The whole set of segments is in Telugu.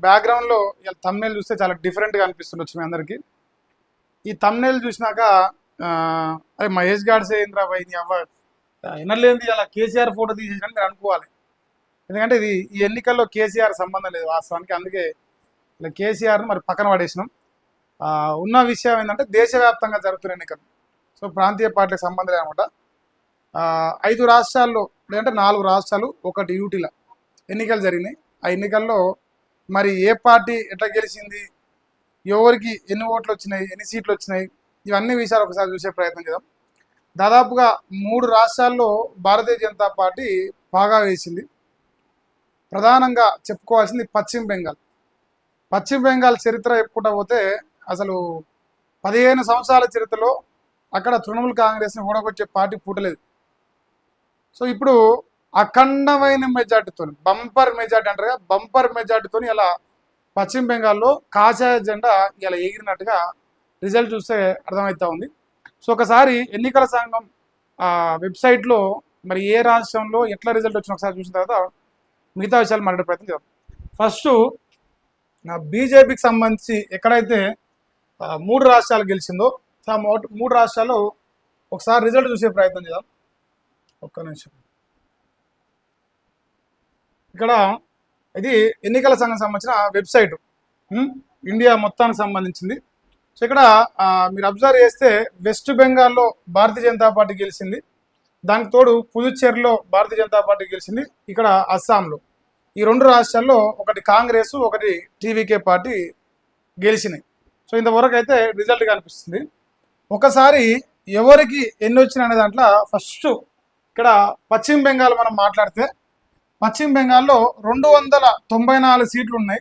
బ్యాక్గ్రౌండ్లో థంబ్నెయిల్ చూస్తే చాలా డిఫరెంట్గా అనిపిస్తుండొచ్చు మీ అందరికీ. ఈ థంబ్నెయిల్ చూసినాక అరే మహేష్ గాడ్ సేంద్రా భయ్ నీ అవ్వ ఎనలేంది అలా కేసీఆర్ ఫోటో తీసేసినని మీరు అనుకోవాలి. ఎందుకంటే ఇది ఈ ఎన్నికల్లో కేసీఆర్ సంబంధం లేదు వాస్తవానికి. అందుకే ఇలా కేసీఆర్ను మరి పక్కన పడేసినాం. ఉన్న విషయం ఏంటంటే దేశవ్యాప్తంగా జరుగుతున్న ఎన్నికలు. సో ప్రాంతీయ పార్టీలకు సంబంధం లేదన్నమాట. 5 రాష్ట్రాల్లో లేదంటే 4 రాష్ట్రాలు, 1 యూటీలో ఎన్నికలు జరిగినాయి. ఆ ఎన్నికల్లో మరి ఏ పార్టీ ఎట్లా గెలిచింది, ఎవరికి ఎన్ని ఓట్లు వచ్చినాయి, ఎన్ని సీట్లు వచ్చినాయి, ఇవన్నీ విషయాలు ఒకసారి చూసే ప్రయత్నం చేద్దాం. దాదాపుగా 3 రాష్ట్రాల్లో భారతీయ జనతా పార్టీ బాగా వేసింది. ప్రధానంగా చెప్పుకోవాల్సింది పశ్చిమ బెంగాల్. పశ్చిమ బెంగాల్ చరిత్ర చెప్పుకుంటా పోతే అసలు 15 సంవత్సరాల చరిత్రలో అక్కడ తృణమూల్ కాంగ్రెస్ని ఓడగొచ్చే పార్టీ పుట్టలేదు. సో ఇప్పుడు అఖండమైన మెజార్టీతో, బంపర్ మెజార్టీ అంటారు కదా, బంపర్ మెజార్టీతో ఇలా పశ్చిమ బెంగాల్లో కాషాయ జెండా ఇలా ఎగిరినట్టుగా రిజల్ట్ చూస్తే అర్థమవుతా ఉంది. సో ఒకసారి ఎన్నికల సంఘం వెబ్సైట్లో మరి ఏ రాష్ట్రంలో ఎట్లా రిజల్ట్ వచ్చినా ఒకసారి చూసిన తర్వాత మిగతా విషయాలు మాట్లాడే ప్రయత్నం చేద్దాం. ఫస్ట్ బీజేపీకి సంబంధించి ఎక్కడైతే 3 రాష్ట్రాలు గెలిచిందో ఆ 3 రాష్ట్రాల్లో ఒకసారి రిజల్ట్ చూసే ప్రయత్నం చేద్దాం. ఒక్క నిమిషం. ఇక్కడ ఇది ఎన్నికల సంఘం సంబంధించిన వెబ్సైట్, ఇండియా మొత్తానికి సంబంధించింది. సో ఇక్కడ మీరు అబ్జర్వ్ చేస్తే వెస్ట్ బెంగాల్లో భారతీయ జనతా పార్టీ గెలిచింది, దానికి తోడు పుదుచ్చేరిలో భారతీయ జనతా పార్టీ గెలిచింది, ఇక్కడ అస్సాంలో. ఈ 2 రాష్ట్రాల్లో ఒకటి కాంగ్రెస్, ఒకటి టీవీకే పార్టీ గెలిచినాయి. సో ఇంతవరకు అయితే రిజల్ట్ కనిపిస్తుంది. ఒకసారి ఎవరికి ఎన్ని వచ్చినాయి అనే దాంట్లో ఫస్ట్ ఇక్కడ పశ్చిమ బెంగాల్ మనం మాట్లాడితే, పశ్చిమ బెంగాల్లో 294 సీట్లు ఉన్నాయి.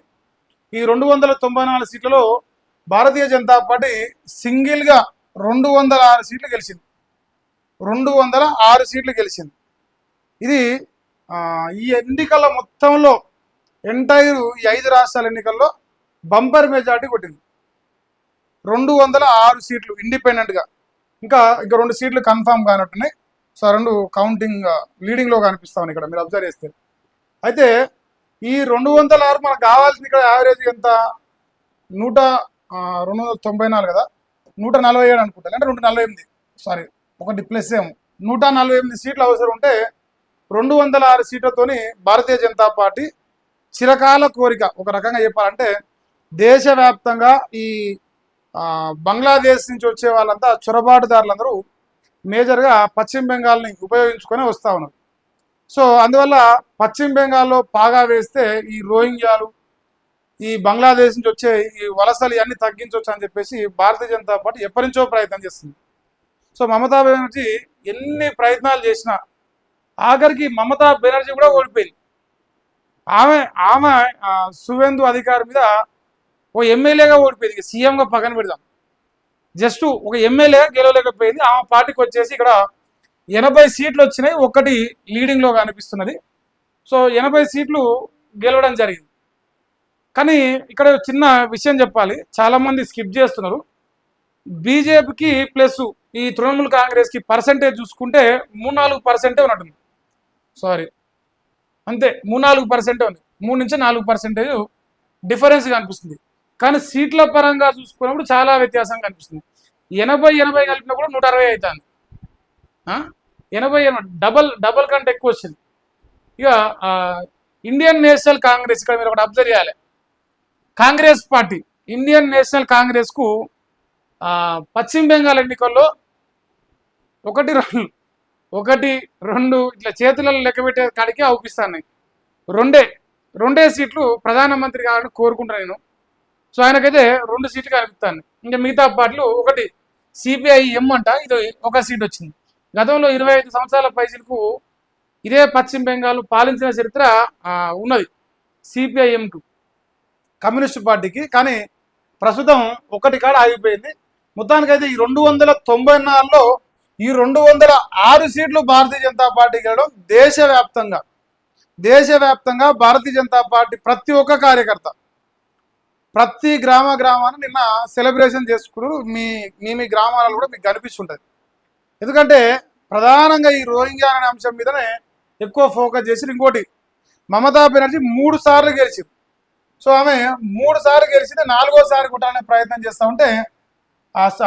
ఈ 294 సీట్లలో భారతీయ జనతా పార్టీ సింగిల్గా 206 సీట్లు గెలిచింది. 206 సీట్లు గెలిచింది. ఇది ఈ ఎన్నికల మొత్తంలో ఎంటైర్ ఈ 5 రాష్ట్రాల ఎన్నికల్లో బంపర్ మెజార్టీ కొట్టింది. 206 సీట్లు ఇండిపెండెంట్గా, ఇంకా 2 సీట్లు కన్ఫామ్ కానట్టున్నాయి. సో 2 కౌంటింగ్ లీడింగ్లో కనిపిస్తామని ఇక్కడ మీరు అబ్జర్వ్ చేస్తే. అయితే ఈ 206 మనకు కావాల్సింది ఇక్కడ యావరేజ్ ఎంత, 294 కదా, 147 అనుకుంటా, అంటే 248, సారీ ఒకటి ప్లస్ ఏమో, 148 సీట్లు అవసరం ఉంటే 206 సీట్లతోని భారతీయ జనతా పార్టీ చిరకాల కోరిక, ఒక రకంగా చెప్పాలంటే దేశవ్యాప్తంగా ఈ బంగ్లాదేశ్ నుంచి వచ్చే వాళ్ళంతా చొరబాటుదారులందరూ మేజర్గా పశ్చిమ బెంగాల్ని ఉపయోగించుకొని వస్తూ ఉన్నారు. సో అందువల్ల పశ్చిమ బెంగాల్లో పాగా వేస్తే ఈ రోహింగ్యాలు, ఈ బంగ్లాదేశ్ నుంచి వచ్చే ఈ వలసలు ఇవన్నీ తగ్గించవచ్చు అని చెప్పేసి భారతీయ జనతా పార్టీ ఎప్పటి నుంచో ప్రయత్నం చేస్తుంది. సో మమతా బెనర్జీ ఎన్ని ప్రయత్నాలు చేసినా ఆఖరికి మమతా బెనర్జీ కూడా ఓడిపోయింది. ఆమె సువేందు అధికారి మీద ఓ ఎమ్మెల్యేగా ఓడిపోయింది. సీఎంగా పక్కన పెడదాం, జస్ట్ ఒక ఎమ్మెల్యే గెలవలేకపోయింది. ఆమె పార్టీకి వచ్చేసి ఇక్కడ 80 సీట్లు వచ్చినాయి, 1 లీడింగ్లో కనిపిస్తున్నది. సో 80 సీట్లు గెలవడం జరిగింది. కానీ ఇక్కడ చిన్న విషయం చెప్పాలి, చాలామంది స్కిప్ చేస్తున్నారు. బీజేపీకి ప్లస్ ఈ తృణమూల్ కాంగ్రెస్కి పర్సెంటేజ్ చూసుకుంటే 3-4% ఉన్నట్టుంది. సారీ, అంతే, 3-4% ఉంది. 3 నుంచి 4% డిఫరెన్స్ కనిపిస్తుంది. కానీ సీట్ల పరంగా చూసుకున్నప్పుడు చాలా వ్యత్యాసం కనిపిస్తుంది. 80 కలిపినా కూడా 160 అవుతుంది. 80 డబల్ కంటే ఎక్కువ వచ్చింది. ఇక ఇండియన్ నేషనల్ కాంగ్రెస్, ఇక్కడ మీరు ఒకటి అబ్జర్వ్ చేయాలి. కాంగ్రెస్ పార్టీ, ఇండియన్ నేషనల్ కాంగ్రెస్కు పశ్చిమ బెంగాల్ ఎన్నికల్లో 1, 2 ఇట్లా చేతులలో లెక్క పెట్టే కాడికి అవుపిస్తాను. 2 సీట్లు ప్రధానమంత్రి కావాలని కోరుకుంటాను నేను. సో ఆయనకైతే 2 సీట్లు కనిపిస్తాను. ఇంకా మిగతా పార్టీలు, ఒకటి సిపిఐఎం అంట, ఇది 1 సీట్ వచ్చింది. గతంలో 25 సంవత్సరాల పైసలకు ఇదే పశ్చిమ బెంగాల్ పాలించిన చరిత్ర ఉన్నది సిపిఐఎంకు, కమ్యూనిస్ట్ పార్టీకి. కానీ ప్రస్తుతం 1 కాడ ఆగిపోయింది. మొత్తానికైతే ఈ 294లో ఈ 206 సీట్లు భారతీయ జనతా పార్టీ గెలవడం దేశవ్యాప్తంగా భారతీయ జనతా పార్టీ ప్రతి ఒక్క కార్యకర్త ప్రతి గ్రామాన్ని నిన్న సెలబ్రేషన్ చేసుకున్నారు. మీ గ్రామాలలో కూడా మీకు కనిపిస్తుంటుంది. ఎందుకంటే ప్రధానంగా ఈ రోహింగ్యా అనే అంశం మీదనే ఎక్కువ ఫోకస్ చేసి, ఇంకోటి మమతా బెనర్జీ 3 సార్లు గెలిచింది. సో ఆమె 3 సార్లు గెలిచింది, 4వసారి కొట్టాలనే ప్రయత్నం చేస్తూ ఉంటే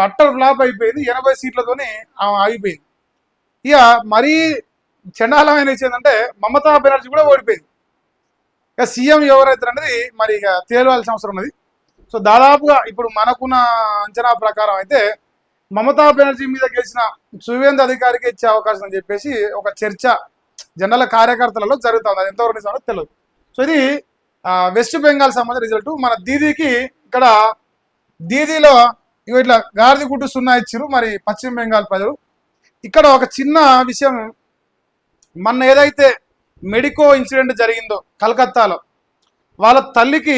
అట్టర్ ఫ్లాప్ అయిపోయింది. 80 సీట్లతోని ఆమె ఆగిపోయింది. ఇక మరీ చండాలమైన విషయం ఏంటంటే మమతా బెనర్జీ కూడా ఓడిపోయింది. ఇక సీఎం ఎవరైతే అనేది మరి ఇక తేలవలసిన అవసరం ఉన్నది. సో దాదాపుగా ఇప్పుడు మనకున్న అంచనా ప్రకారం అయితే మమతా బెనర్జీ మీద గెలిచిన సువేంద్ర అధికారికి ఇచ్చే అవకాశం అని చెప్పేసి ఒక చర్చ జనరల్ కార్యకర్తలలో జరుగుతుంది. అది ఎంతవరకు నిజమో తెలియదు. సో ఇది వెస్ట్ బెంగాల్ సంబంధించిన రిజల్ట్. మన దీదీకి ఇక్కడ దీదీలో ఇట్లా గాడిద గుడ్డు 0 ఇచ్చారు మరి పశ్చిమ బెంగాల్ ప్రజలు. ఇక్కడ ఒక చిన్న విషయం, మొన్న ఏదైతే మెడికో ఇన్సిడెంట్ జరిగిందో కలకత్తాలో, వాళ్ళ తల్లికి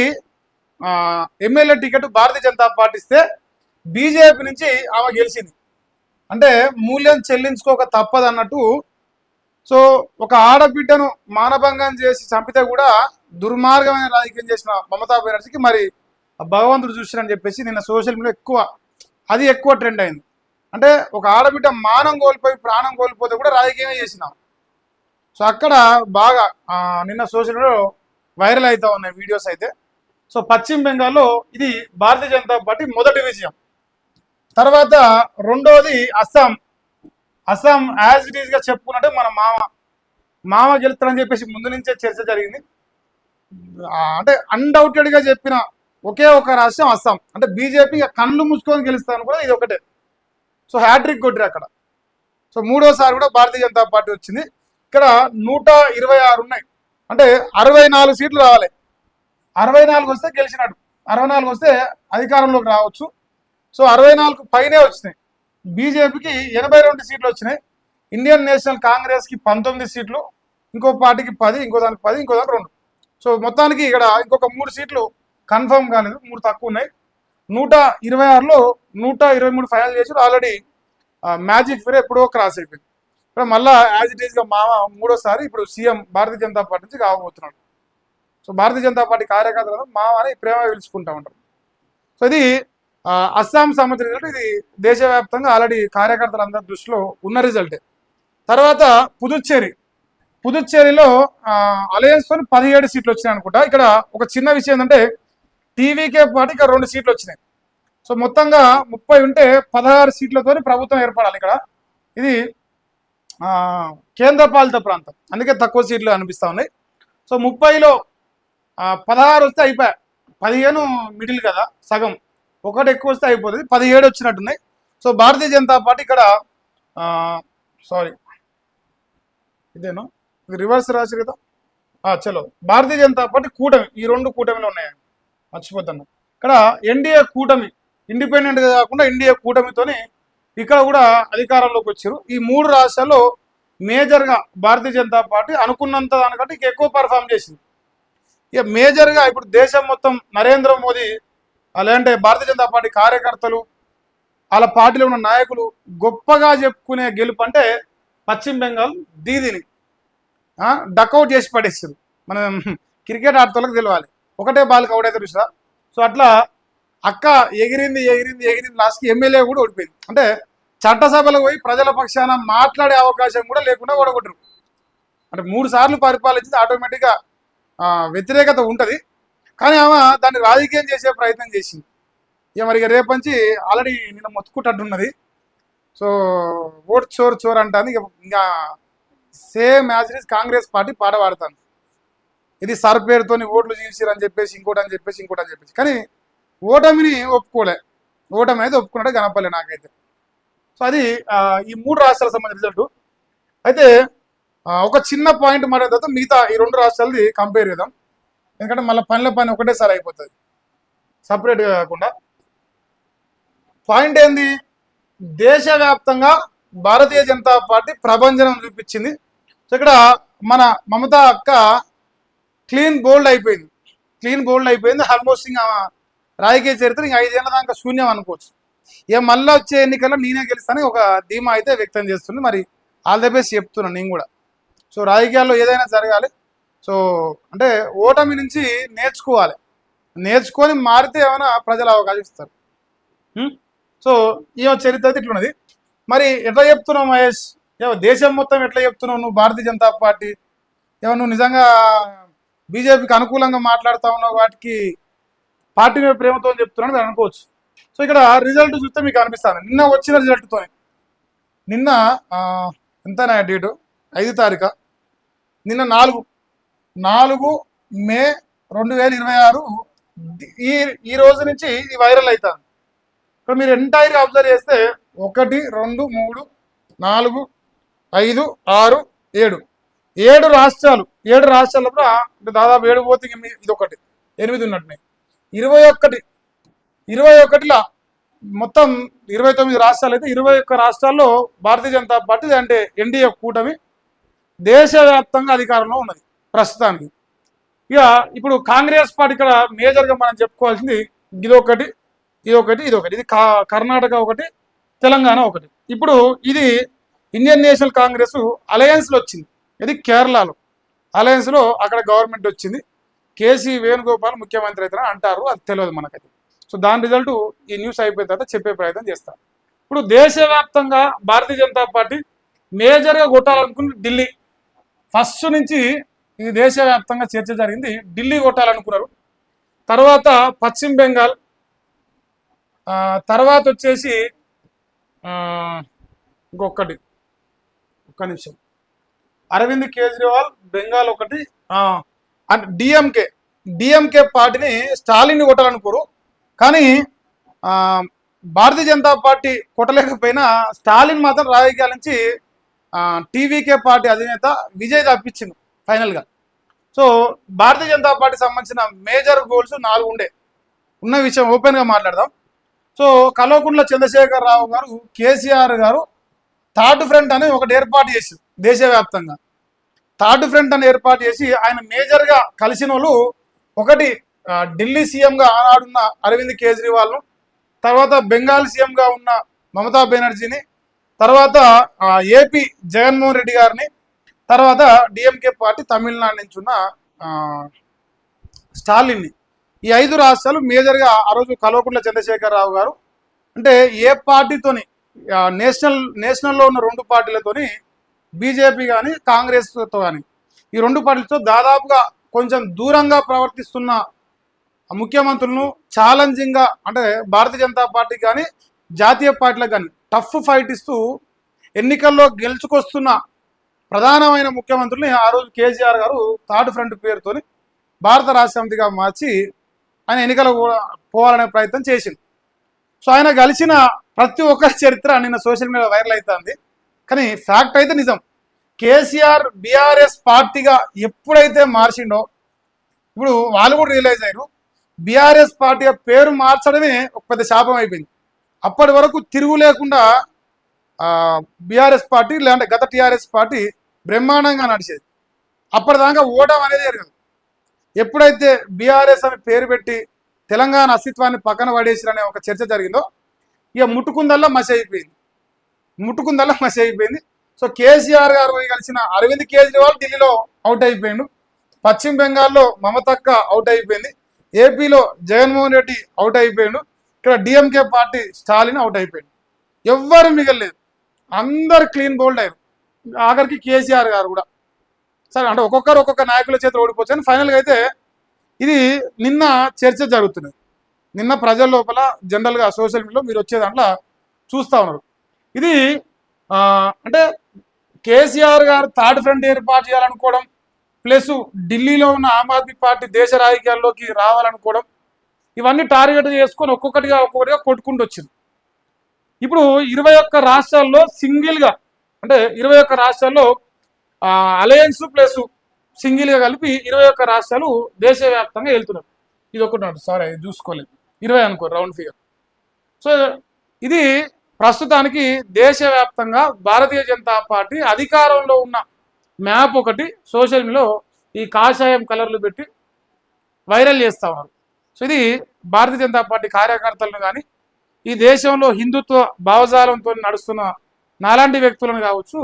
MLA ticket Bharatiya Janata party ఇస్తే బీజేపీ నుంచి ఆమె గెలిచింది. అంటే మూల్యం చెల్లించుకోక తప్పదు అన్నట్టు. సో ఒక ఆడబిడ్డను మానభంగం చేసి చంపితే కూడా దుర్మార్గమైన రాజకీయం చేసిన మమతా బెనర్జీకి మరి భగవంతుడు చూసిరని చెప్పేసి నిన్న సోషల్ మీడియా ఎక్కువ ట్రెండ్ అయింది. అంటే ఒక ఆడబిడ్డ మానం కోల్పోయి ప్రాణం కోల్పోతే కూడా రాజకీయమే చేసినాం. సో అక్కడ బాగా నిన్న సోషల్ మీడియాలో వైరల్ అవుతా ఉన్నాయి వీడియోస్ అయితే. సో పశ్చిమ బెంగాల్లో ఇది భారతీయ జనతా పార్టీ మొదటి విజయం. తర్వాత రెండోది అస్సాం యాజ్ ఇట్ ఈస్గా చెప్పుకున్నట్టు మన మామ గెలుస్తారని చెప్పేసి ముందు నుంచే చర్చ జరిగింది. అంటే అన్డౌటెడ్గా చెప్పిన ఒకే ఒక రాష్ట్రం అస్సాం. అంటే బీజేపీ కళ్ళు మూసుకొని గెలుస్తాను కూడా ఇది ఒకటే. సో హ్యాట్రిక్ కొట్టిరు అక్కడ. సో 3వసారి కూడా భారతీయ జనతా పార్టీ వచ్చింది. ఇక్కడ 126 ఉన్నాయి. అంటే 64 సీట్లు రావాలి. 64 వస్తే గెలిచినట్టు, 64 వస్తే అధికారంలోకి రావచ్చు. సో 64 పైనే వచ్చినాయి. బీజేపీకి 82 సీట్లు వచ్చినాయి. ఇండియన్ నేషనల్ కాంగ్రెస్కి 19 సీట్లు, ఇంకో పార్టీకి 10, ఇంకో దానికి 10, ఇంకో దానికి 2. సో మొత్తానికి ఇక్కడ ఇంకొక 3 సీట్లు కన్ఫర్మ్ కాలేదు, 3 తక్కువ ఉన్నాయి. 126లో 123 ఫైనల్ చేసి ఆల్రెడీ మ్యాజిక్ ఫిర్ ఎప్పుడో క్రాస్ అయిపోయింది. ఇక్కడ మళ్ళీ యాజ్ ఇట్ ఈస్గా మామ 3వసారి ఇప్పుడు సీఎం భారతీయ జనతా పార్టీ నుంచి కావబోతున్నాడు. సో భారతీయ జనతా పార్టీ కార్యకర్తలు మామ అని ప్రేమ పిలుచుకుంటూ ఉంటారు. సో ఇది అస్సాం సంబంధించిన రిజల్ట్. ఇది దేశవ్యాప్తంగా ఆల్రెడీ కార్యకర్తలందరి దృష్టిలో ఉన్న రిజల్టే. తర్వాత పుదుచ్చేరిలో అలయన్స్ తో 17 సీట్లు వచ్చినాయి అనుకుంటా. ఇక్కడ ఒక చిన్న విషయం ఏంటంటే టీవీకే పాటు ఇక్కడ 2 సీట్లు వచ్చినాయి. సో మొత్తంగా 30 ఉంటే 16 సీట్లతో ప్రభుత్వం ఏర్పడాలి ఇక్కడ. ఇది కేంద్రపాలిత ప్రాంతం, అందుకే తక్కువ సీట్లు అనిపిస్తూ ఉన్నాయి. సో 30లో 16 వస్తే అయిపోయా, 15 మిడిల్ కదా, సగం, ఒకటి ఎక్కువ వస్తే అయిపోతుంది. 17 వచ్చినట్టున్నాయి. సో భారతీయ జనతా పార్టీ ఇక్కడ ఇదేనా, ఇది రివర్స్ రాసి కదా. చలో భారతీయ జనతా పార్టీ కూటమి, ఈ 2 కూటమిలో ఉన్నాయి, మర్చిపోతాను. ఇక్కడ ఎన్డీఏ కూటమి, ఇండిపెండెంట్గా కాకుండా ఎన్డీఏ కూటమితోని ఇక్కడ కూడా అధికారంలోకి వచ్చారు. ఈ 3 రాష్ట్రాల్లో మేజర్గా భారతీయ జనతా పార్టీ అనుకున్నంత దానికంటే ఇంకా ఎక్కువ పర్ఫామ్ చేసింది. ఇక మేజర్గా ఇప్పుడు దేశం మొత్తం నరేంద్ర మోదీ అలాంటి భారతీయ జనతా పార్టీ కార్యకర్తలు వాళ్ళ పార్టీలో ఉన్న నాయకులు గొప్పగా చెప్పుకునే గెలుపు అంటే పశ్చిమ బెంగాల్ దీదీని డకౌట్ చేసి పడేస్తారు. మనం క్రికెట్ ఆడతోళ్ళకి తెలియాలి, ఒకటే బాల్కి అవుట్ అయితే చూసా. సో అట్లా అక్క ఎగిరింది లాస్ట్కి ఎమ్మెల్యే కూడా ఓడిపోయింది. అంటే చట్టసభలకు పోయి ప్రజల పక్షాన మాట్లాడే అవకాశం కూడా లేకుండా ఓడగొట్టరు. అంటే 3 సార్లు పరిపాలించింది, ఆటోమేటిక్గా వ్యతిరేకత ఉంటుంది. కానీ ఆమె దాన్ని రాజకీయం చేసే ప్రయత్నం చేసింది. ఇక మరి రేపంచి ఆల్రెడీ నిన్న మొత్తుకుంటున్నది. సో ఓట్ చోర్ అంటాను. ఇంకా same as it is Congress party పాట పాడుతాను. ఇది సార్ పేరుతో ఓట్లు చీల్చిరని చెప్పేసి ఇంకోటి అని చెప్పేసి కానీ ఓటమిని ఓటమి అయితే ఒప్పుకున్నట్టే కనపడలే నాకైతే. సో అది ఈ 3 రాష్ట్రాలకు సంబంధించిన రిజల్ట్. అయితే ఒక చిన్న పాయింట్ మాట్లాడిన తర్వాత మిగతా ఈ 2 రాష్ట్రాలది కంపేర్ చేద్దాం. ఎందుకంటే మళ్ళీ పని ఒకటేసారి అయిపోతుంది, సపరేట్గా కాకుండా. పాయింట్ ఏంది, దేశవ్యాప్తంగా భారతీయ జనతా పార్టీ ప్రభంజనం చూపించింది. సో ఇక్కడ మన మమతా అక్క క్లీన్ బోల్డ్ అయిపోయింది. ఆల్మోస్ట్ ఇంకా రాజకీయ చరిత్ర ఇంకా 5 ఏళ్ళ దాకా శూన్యం అనుకోవచ్చు. ఇక మళ్ళీ వచ్చే ఎన్నికల్లో నేనే గెలుస్తానని ఒక ధీమా అయితే వ్యక్తం చేస్తుంది. మరి ఆల్ ద బెస్ట్ చెప్తున్నాను నేను కూడా. సో రాజకీయాల్లో ఏదైనా జరగాలి. సో అంటే ఓటమి నుంచి నేర్చుకొని మారితే ఏమైనా ప్రజలు అవకాశం ఇస్తారు. సో ఈ చరిత్ర అయితే ఇట్లున్నది. మరి ఎట్లా చెప్తున్నావు మహేష్, దేశం మొత్తం ఎట్లా చెప్తున్నావు నువ్వు భారతీయ జనతా పార్టీ? నువ్వు నిజంగా బీజేపీకి అనుకూలంగా మాట్లాడుతూ ఉన్న వాటికి పార్టీ మీద ప్రేమతో చెప్తున్నాను మీరు అనుకోవచ్చు. సో ఇక్కడ రిజల్ట్ చూస్తే మీకు అనిపిస్తాను నిన్న వచ్చిన రిజల్ట్తో నిన్న ఎంతనా డేటు 5 తారీఖు నిన్న 4 మే 2026 ఈ రోజు నుంచి ఇది వైరల్ అవుతుంది. ఇక్కడ మీరు ఎంటైర్గా అబ్జర్వ్ చేస్తే 1 2 3 4 5 6 7 రాష్ట్రాలు 7 రాష్ట్రాల్లో కూడా అంటే దాదాపు 7 పోతే ఇది ఒకటి 8 ఉన్నట్టున్నాయి. 21లా మొత్తం 29 రాష్ట్రాలు అయితే 21 రాష్ట్రాల్లో భారతీయ జనతా పార్టీ అంటే ఎన్డీఏ కూటమి దేశవ్యాప్తంగా అధికారంలో ఉన్నది ప్రస్తుతానికి. ఇక ఇప్పుడు కాంగ్రెస్ పార్టీ ఇక్కడ మేజర్గా మనం చెప్పుకోవాల్సింది ఇదొకటి ఇది కర్ణాటక ఒకటి, తెలంగాణ ఒకటి. ఇప్పుడు ఇది ఇండియన్ నేషనల్ కాంగ్రెస్ అలయన్స్లో వచ్చింది. ఇది కేరళలో అలయన్స్లో అక్కడ గవర్నమెంట్ వచ్చింది. కేసీ వేణుగోపాల్ ముఖ్యమంత్రి అయితే అంటారు, అది తెలియదు మనకైతే. సో దాని రిజల్ట్ ఈ న్యూస్ అయిపోయిన తర్వాత చెప్పే ప్రయత్నం చేస్తాను. ఇప్పుడు దేశవ్యాప్తంగా భారతీయ జనతా పార్టీ మేజర్గా కొట్టాలనుకుని ఢిల్లీ ఫస్ట్ నుంచి ఇది దేశవ్యాప్తంగా చర్చ జరిగింది. ఢిల్లీ కొట్టాలనుకున్నారు, తర్వాత పశ్చిమ బెంగాల్, తర్వాత వచ్చేసి ఇంకొకటి ఒక్క నిమిషం అరవింద్ కేజ్రీవాల్ బెంగాల్ ఒకటి, అంటే డిఎంకే పార్టీని స్టాలిన్ని కొట్టాలనుకోరు. కానీ భారతీయ జనతా పార్టీ కొట్టలేకపోయినా స్టాలిన్ మాత్రం రాజకీయాల నుంచి టీవీకే పార్టీ అధినేత విజయ్ తప్పించింది ఫైనల్గా. సో భారతీయ జనతా పార్టీ సంబంధించిన మేజర్ గోల్స్ 4 ఉన్న విషయం ఓపెన్గా మాట్లాడదాం. సో కల్వకుంట్ల చంద్రశేఖర్ రావు గారు కేసీఆర్ గారు థర్డ్ ఫ్రంట్ అని ఒకటి ఏర్పాటు చేసి దేశవ్యాప్తంగా థర్డ్ ఫ్రంట్ అని ఏర్పాటు చేసి ఆయన మేజర్గా కలిసిన వాళ్ళు ఒకటి ఢిల్లీ సీఎంగా ఆనాడున్న అరవింద్ కేజ్రీవాల్ను, తర్వాత బెంగాల్ సీఎంగా ఉన్న మమతా బెనర్జీని, తర్వాత ఏపీ జగన్మోహన్ రెడ్డి గారిని, తర్వాత డిఎంకే పార్టీ తమిళనాడు నుంచి ఉన్న స్టాలిన్ని. ఈ 5 రాష్ట్రాలు మేజర్గా ఆ రోజు కల్వకుంట్ల చంద్రశేఖర్ రావు గారు అంటే ఏ పార్టీతోని నేషనల్లో ఉన్న 2 పార్టీలతోని బీజేపీ కానీ కాంగ్రెస్తో కానీ ఈ 2 పార్టీలతో దాదాపుగా కొంచెం దూరంగా ప్రవర్తిస్తున్న ముఖ్యమంత్రులను ఛాలెంజింగ్గా అంటే భారతీయ జనతా పార్టీ కానీ జాతీయ పార్టీలకు కానీ టఫ్ ఫైట్ ఇస్తూ ఎన్నికల్లో గెలుచుకొస్తున్న ప్రధానమైన ముఖ్యమంత్రుల్ని ఆ రోజు కేసీఆర్ గారు థర్డ్ ఫ్రంట్ పేరుతోని భారత రాష్ట్ర సమితిగా మార్చి ఆయన ఎన్నికలు పోవాలనే ప్రయత్నం చేసింది. సో ఆయన కలిసిన ప్రతి ఒక్కరి చరిత్ర నిన్న సోషల్ మీడియా వైరల్ అవుతుంది. కానీ ఫ్యాక్ట్ అయితే నిజం. కేసీఆర్ బీఆర్ఎస్ పార్టీగా ఎప్పుడైతే మార్చిండో ఇప్పుడు వాళ్ళు కూడా రియలైజ్ అయ్యారు బీఆర్ఎస్ పార్టీగా పేరు మార్చడమే ఒక పెద్ద శాపం అయిపోయింది. అప్పటి వరకు తిరుగు లేకుండా బీఆర్ఎస్ పార్టీ లేదంటే గత టీఆర్ఎస్ పార్టీ బ్రహ్మాండంగా నడిచేది. అప్పటిదాకా ఓటం అనేది జరగదు. ఎప్పుడైతే బీఆర్ఎస్ అని పేరు పెట్టి తెలంగాణ అస్తిత్వాన్ని పక్కన పడేసిరనే ఒక చర్చ జరిగిందో ఇక ముట్టుకుందల్లా మసి అయిపోయింది. సో కేసీఆర్ గారు కలిసిన అరవింద్ కేజ్రీవాల్ ఢిల్లీలో అవుట్ అయిపోయిండు, పశ్చిమ బెంగాల్లో మమతక్క అవుట్ అయిపోయింది, ఏపీలో జగన్మోహన్ రెడ్డి అవుట్ అయిపోయిండు, ఇక్కడ డిఎంకే పార్టీ స్టాలిన్ అవుట్ అయిపోయింది. ఎవ్వరు మిగలలేదు, అందరు క్లీన్ బోల్డ్ అయ్యారు. ఆఖరికి కేసీఆర్ గారు కూడా సరే అంటే ఒక్కొక్క నాయకుల చేత ఓడిపోవచ్చు. ఫైనల్గా అయితే ఇది నిన్న చర్చ జరుగుతున్నది. నిన్న ప్రజల లోపల జనరల్గా సోషల్ మీడియాలో మీరు వచ్చే దాంట్లో చూస్తూ ఉన్నారు. ఇది అంటే కేసీఆర్ గారు థర్డ్ ఫ్రంట్ ఏర్పాటు చేయాలనుకోవడం ప్లస్ ఢిల్లీలో ఉన్న ఆమ్ ఆద్మీ పార్టీ దేశ రాజకీయాల్లోకి రావాలనుకోవడం ఇవన్నీ టార్గెట్ చేసుకొని ఒక్కొక్కటిగా కొట్టుకుంటూ వచ్చింది. ఇప్పుడు 21 రాష్ట్రాల్లో సింగిల్గా అంటే 21 రాష్ట్రాల్లో అలయన్స్ ప్లస్ సింగిల్గా కలిపి 21 రాష్ట్రాలు దేశవ్యాప్తంగా వెళ్తున్నారు. ఇది ఒకటి సారీ అది చూసుకోలేదు 20 అనుకో రౌండ్ ఫిగర్. సో ఇది ప్రస్తుతానికి దేశవ్యాప్తంగా భారతీయ జనతా పార్టీ అధికారంలో ఉన్న మ్యాప్ ఒకటి సోషల్ మీడియాలో ఈ కాషాయం కలర్లు పెట్టి వైరల్ చేస్తూ ఉన్నారు. సో ఇది భారతీయ జనతా పార్టీ కార్యకర్తలను కానీ ఈ దేశంలో హిందుత్వ భావజాలంతో నడుస్తున్న నాలాంటి వ్యక్తులను కావచ్చు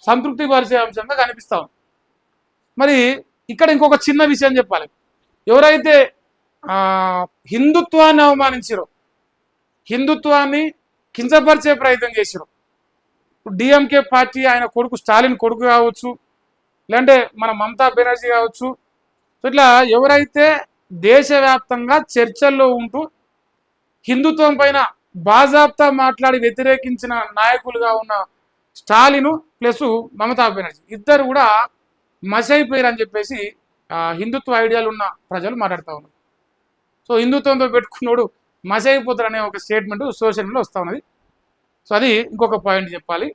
సంతృప్తి పరిచే అంశంగా కనిపిస్తా ఉంది. మరి ఇక్కడ ఇంకొక చిన్న విషయం చెప్పాలి. ఎవరైతే హిందుత్వాన్ని అవమానించారో హిందుత్వాన్ని కించపరిచే ప్రయత్నం చేశారు డిఎంకే పార్టీ ఆయన కొడుకు స్టాలిన్ కొడుకు కావచ్చు లేదంటే మన మమతా బెనర్జీ కావచ్చు సో ఇట్లా ఎవరైతే దేశవ్యాప్తంగా చర్చల్లో ఉంటూ హిందుత్వం పైన బాజాబ్తా మాట్లాడి వ్యతిరేకించిన నాయకులుగా ఉన్న స్టాలిన్ ప్లస్ మమతా బెనర్జీ ఇద్దరు కూడా మసైపోయారు అని చెప్పేసి హిందుత్వ ఐడియాలు ఉన్న ప్రజలు మాట్లాడుతూ ఉన్నారు. సో హిందుత్వంతో పెట్టుకున్నోడు మసైపోతారు అనే ఒక స్టేట్మెంట్ సోషల్ మీడియాలో వస్తూ ఉన్నది. సో అది ఇంకొక పాయింట్ చెప్పాలి.